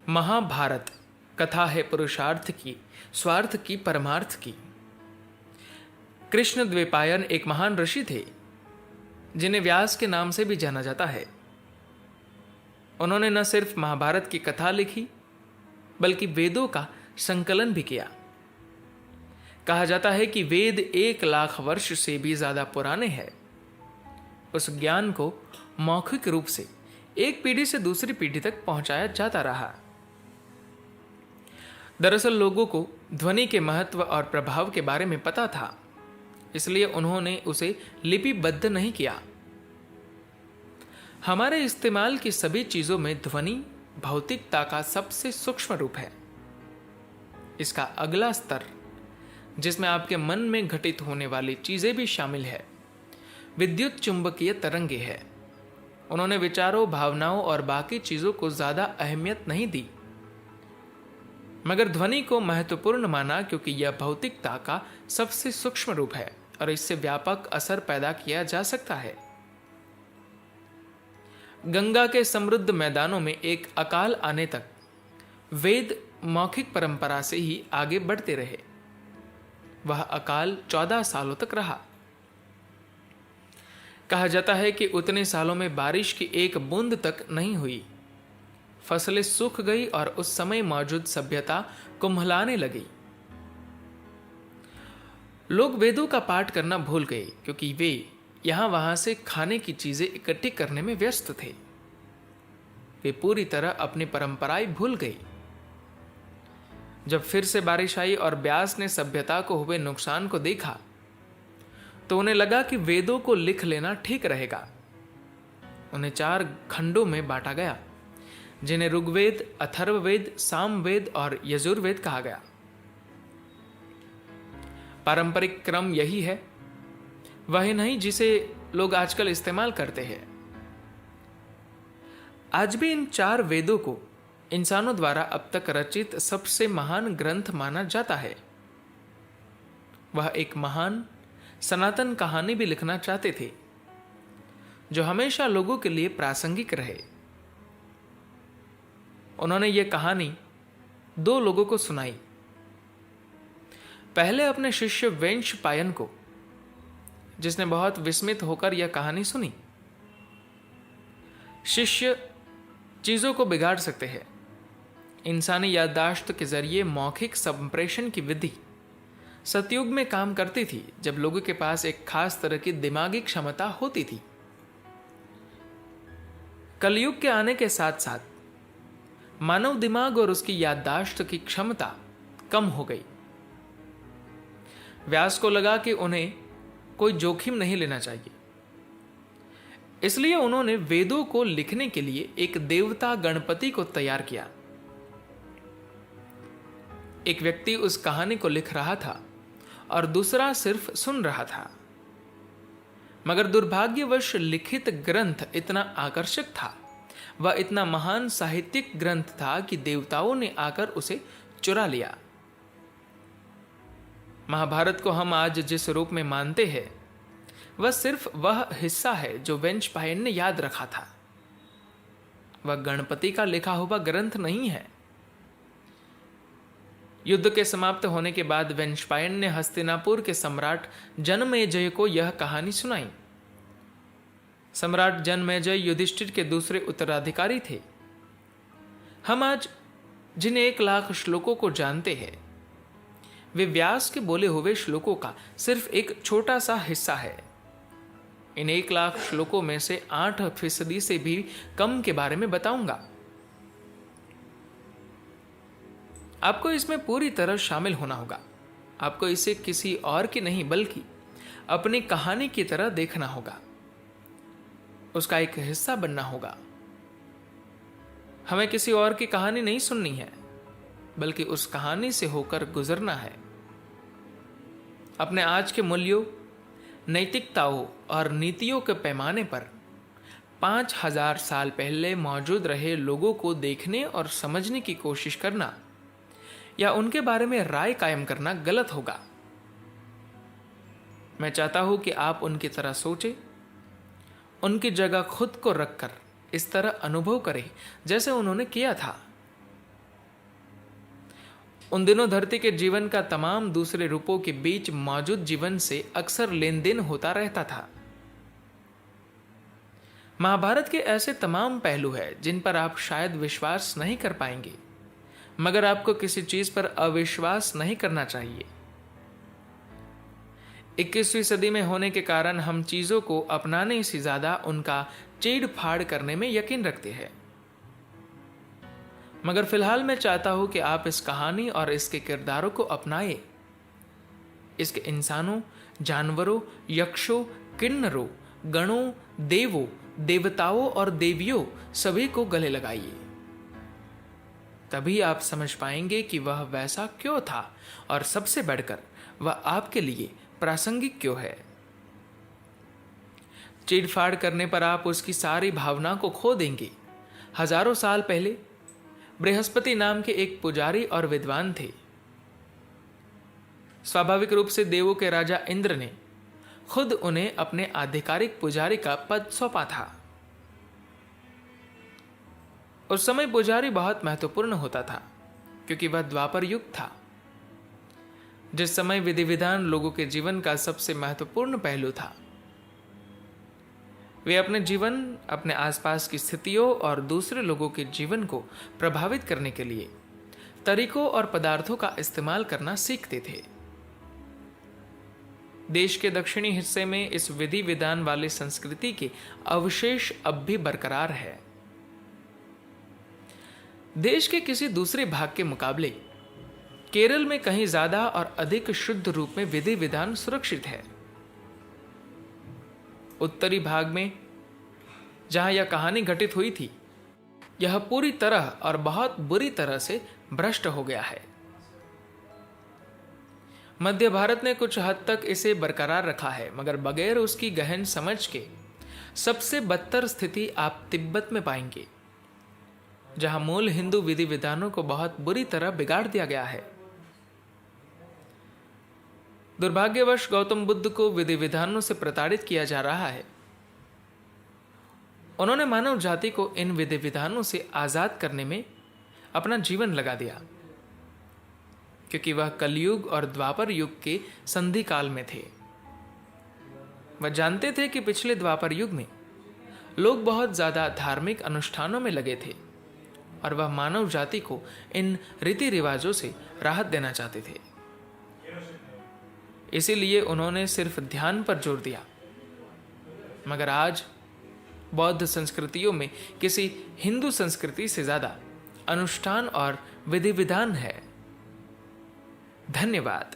महाभारत कथा है पुरुषार्थ की, स्वार्थ की, परमार्थ की। कृष्ण द्वैपायन एक महान ऋषि थे जिन्हें व्यास के नाम से भी जाना जाता है। उन्होंने न सिर्फ महाभारत की कथा लिखी बल्कि वेदों का संकलन भी किया। कहा जाता है कि वेद 1,00,000 वर्ष से भी ज्यादा पुराने हैं। उस ज्ञान को मौखिक रूप से एक पीढ़ी से दूसरी पीढ़ी तक पहुंचाया जाता रहा। दरअसल लोगों को ध्वनि के महत्व और प्रभाव के बारे में पता था, इसलिए उन्होंने उसे लिपिबद्ध नहीं किया। हमारे इस्तेमाल की सभी चीजों में ध्वनि भौतिकता का सबसे सूक्ष्म रूप है। इसका अगला स्तर, जिसमें आपके मन में घटित होने वाली चीजें भी शामिल है, विद्युत चुंबकीय तरंगे है। उन्होंने विचारों, भावनाओं और बाकी चीजों को ज्यादा अहमियत नहीं दी, मगर ध्वनि को महत्वपूर्ण माना क्योंकि यह भौतिकता का सबसे सूक्ष्म रूप है और इससे व्यापक असर पैदा किया जा सकता है। गंगा के समृद्ध मैदानों में एक अकाल आने तक वेद मौखिक परंपरा से ही आगे बढ़ते रहे। वह अकाल 14 सालों तक रहा। कहा जाता है कि उतने सालों में बारिश की एक बूंद तक नहीं हुई। फसलें सूख गई और उस समय मौजूद सभ्यता कुम्हलाने लगी। लोग वेदों का पाठ करना भूल गए क्योंकि वे यहां वहां से खाने की चीजें इकट्ठी करने में व्यस्त थे। वे पूरी तरह अपनी परंपराएं भूल गए। जब फिर से बारिश आई और व्यास ने सभ्यता को हुए नुकसान को देखा तो उन्हें लगा कि वेदों को लिख लेना ठीक रहेगा। उन्हें 4 खंडों में बांटा गया, जिन्हें ऋग्वेद, अथर्ववेद, सामवेद और यजुर्वेद कहा गया। पारंपरिक क्रम यही है, वही नहीं जिसे लोग आजकल इस्तेमाल करते हैं। आज भी इन 4 वेदों को इंसानों द्वारा अब तक रचित सबसे महान ग्रंथ माना जाता है। वह एक महान सनातन कहानी भी लिखना चाहते थे जो हमेशा लोगों के लिए प्रासंगिक रहे। उन्होंने यह कहानी 2 लोगों को सुनाई। पहले अपने शिष्य वैशंपायन को, जिसने बहुत विस्मित होकर यह कहानी सुनी। शिष्य चीजों को बिगाड़ सकते हैं। इंसानी याददाश्त के जरिए मौखिक संप्रेषण की विधि सतयुग में काम करती थी, जब लोगों के पास एक खास तरह की दिमागी क्षमता होती थी। कलयुग के आने के साथ साथ मानव दिमाग और उसकी याददाश्त की क्षमता कम हो गई। व्यास को लगा कि उन्हें कोई जोखिम नहीं लेना चाहिए, इसलिए उन्होंने वेदों को लिखने के लिए एक देवता गणपति को तैयार किया। एक व्यक्ति उस कहानी को लिख रहा था और दूसरा सिर्फ सुन रहा था। मगर दुर्भाग्यवश लिखित ग्रंथ इतना आकर्षक था, वह इतना महान साहित्यिक ग्रंथ था कि देवताओं ने आकर उसे चुरा लिया। महाभारत को हम आज जिस रूप में मानते हैं, वह सिर्फ वह हिस्सा है जो वैशंपायन ने याद रखा था। वह गणपति का लिखा हुआ ग्रंथ नहीं है। युद्ध के समाप्त होने के बाद वैशंपायन ने हस्तिनापुर के सम्राट जनमेजय को यह कहानी सुनाई। सम्राट जनमेजय युधिष्ठिर के दूसरे उत्तराधिकारी थे। हम आज जिन 1,00,000 श्लोकों को जानते हैं, वे व्यास के बोले हुए श्लोकों का सिर्फ एक छोटा सा हिस्सा है। इन 1,00,000 श्लोकों में से 8% से भी कम के बारे में बताऊंगा। आपको इसमें पूरी तरह शामिल होना होगा। आपको इसे किसी और की नहीं बल्कि अपनी कहानी की तरह देखना होगा, उसका एक हिस्सा बनना होगा। हमें किसी और की कहानी नहीं सुननी है, बल्कि उस कहानी से होकर गुजरना है। अपने आज के मूल्यों, नैतिकताओं और नीतियों के पैमाने पर 5,000 साल पहले मौजूद रहे लोगों को देखने और समझने की कोशिश करना या उनके बारे में राय कायम करना गलत होगा। मैं चाहता हूं कि आप उनकी तरह सोचें, उनकी जगह खुद को रखकर इस तरह अनुभव करें जैसे उन्होंने किया था। उन दिनों धरती के जीवन का तमाम दूसरे रूपों के बीच मौजूद जीवन से अक्सर लेन देन होता रहता था। महाभारत के ऐसे तमाम पहलू हैं जिन पर आप शायद विश्वास नहीं कर पाएंगे, मगर आपको किसी चीज पर अविश्वास नहीं करना चाहिए। 21वीं सदी में होने के कारण हम चीजों को अपनाने से ज्यादा उनका चीड़ फाड़ करने में यकीन रखते हैं। मगर फिलहाल मैं चाहता हूं कि आप इस कहानी और इसके किरदारों को अपनाएं। इसके इंसानों, जानवरों, यक्षों, किन्नरों, गणों, देवों, देवताओं और देवियों सभी को गले लगाइए। तभी आप समझ पाएंगे कि वह वैसा क्यों था और सबसे बढ़कर वह आपके लिए प्रासंगिक क्यों है। चीड़फाड़ करने पर आप उसकी सारी भावना को खो देंगे। हजारों साल पहले बृहस्पति नाम के एक पुजारी और विद्वान थे। स्वाभाविक रूप से देवों के राजा इंद्र ने खुद उन्हें अपने आधिकारिक पुजारी का पद सौंपा था। उस समय पुजारी बहुत महत्वपूर्ण होता था क्योंकि वह द्वापर युग था, जिस समय विधि विधान लोगों के जीवन का सबसे महत्वपूर्ण पहलू था। वे अपने जीवन, अपने आसपास की स्थितियों और दूसरे लोगों के जीवन को प्रभावित करने के लिए तरीकों और पदार्थों का इस्तेमाल करना सीखते थे। देश के दक्षिणी हिस्से में इस विधि विधान वाली संस्कृति के अवशेष अब भी बरकरार है। देश के किसी दूसरे भाग के मुकाबले केरल में कहीं ज्यादा और अधिक शुद्ध रूप में विधि विधान सुरक्षित है। उत्तरी भाग में जहां यह कहानी घटित हुई थी, यह पूरी तरह और बहुत बुरी तरह से भ्रष्ट हो गया है। मध्य भारत ने कुछ हद तक इसे बरकरार रखा है, मगर बगैर उसकी गहन समझ के सबसे बदतर स्थिति आप तिब्बत में पाएंगे, जहां मूल हिंदू विधि विधानों को बहुत बुरी तरह बिगाड़ दिया गया है। दुर्भाग्यवश गौतम बुद्ध को विधि विधानों से प्रताड़ित किया जा रहा है। उन्होंने मानव जाति को इन विधि विधानों से आजाद करने में अपना जीवन लगा दिया, क्योंकि वह कलयुग और द्वापर युग के संधि काल में थे। वह जानते थे कि पिछले द्वापर युग में लोग बहुत ज्यादा धार्मिक अनुष्ठानों में लगे थे और वह मानव जाति को इन रीति रिवाजों से राहत देना चाहते थे। इसीलिए उन्होंने सिर्फ ध्यान पर जोर दिया। मगर आज बौद्ध संस्कृतियों में किसी हिंदू संस्कृति से ज्यादा अनुष्ठान और विधि विधान है। धन्यवाद।